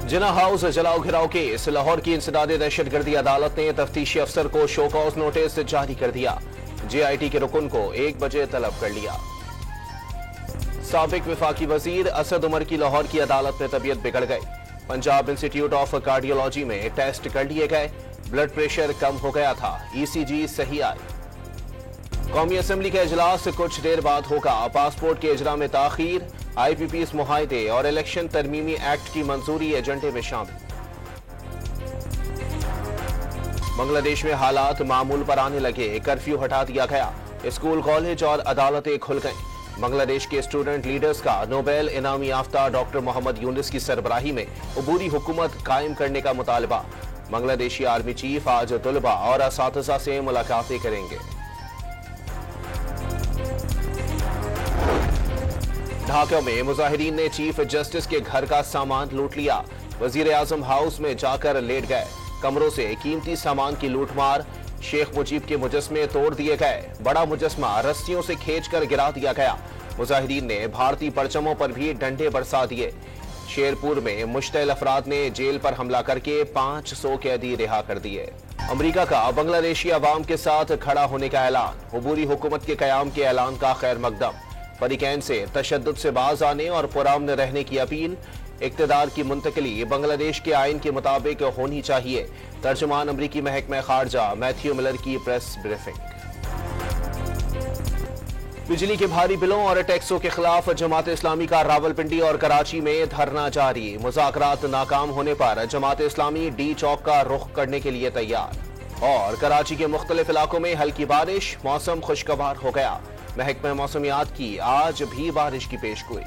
जिना house जलाओ घिराव case. Lahore की इंसदादी दहशतगर्दी अदालत ने तफ्तीशी अफसर को शो कॉज नोटिस जारी कर दिया। JIT के रुकन को 1 बजे तलब कर लिया। साबिक विफाकी वजीर असद उमर की लाहौर की अदालत में तबीयत बिगड़ गई। पंजाब इंस्टीट्यूट ऑफ कार्डियोलॉजी में टेस्ट कर लिए गए, ब्लड प्रेशर कम हो गया था, ECG सही आई। कौमी असम्बली का इजलास कुछ देर बाद होगा। पासपोर्ट के इजरा में ताखीर, IPPs मुआहदे और इलेक्शन तरमीमी एक्ट की मंजूरी एजेंडे में शामिल। बांग्लादेश में हालात मामूल पर आने लगे, कर्फ्यू हटा दिया गया, स्कूल कॉलेज और अदालतें खुल गईं। बांग्लादेश के स्टूडेंट लीडर्स का नोबेल इनामी याफ्ता डॉक्टर मोहम्मद यूनुस की सरबराही में अबूरी हुकूमत कायम करने का मुतालबा। बांग्लादेशी आर्मी चीफ आज तुलबा और असातिज़ा से मुलाकातें करेंगे। ढाका में मुजाहिरीन ने चीफ जस्टिस के घर का सामान लूट लिया। वजीर आजम हाउस में जाकर लेट गए, कमरों से कीमती सामान की लूटमार। शेख मुजीब के मुजस्मे तोड़ दिए गए, बड़ा मुजस्मा रस्सियों से खींचकर गिरा दिया गया। मुजाहिरीन ने भारतीय परचमों पर भी डंडे बरसा दिए। शेरपुर में मुश्तइल अफराद ने जेल पर हमला करके 500 कैदी रिहा कर दिए। अमरीका का बांग्लादेशी अवाम के साथ खड़ा होने का ऐलान। अबूरी हुकूमत के कयाम के ऐलान का खैर मकदम। फरीकैन से तशद्दुद से बाज आने और पुरअमन रहने की अपील। इक़्तिदार की मुंतकिली बांग्लादेश के आइन के मुताबिक होनी चाहिए। तर्जुमान अमरीकी महकमा खारजा मैथ्यू मिलर की प्रेस ब्रीफिंग। बिजली के भारी बिलों और टैक्सों के खिलाफ जमात इस्लामी का रावलपिंडी और कराची में धरना जारी। मुज़ाकरात नाकाम होने पर जमात इस्लामी D चौक का रुख करने के लिए तैयार। और कराची के मुख्तलिफ इलाकों में हल्की बारिश, मौसम खुशगवार हो गया। महकमा मौसमियात की आज भी बारिश की पेशगोई।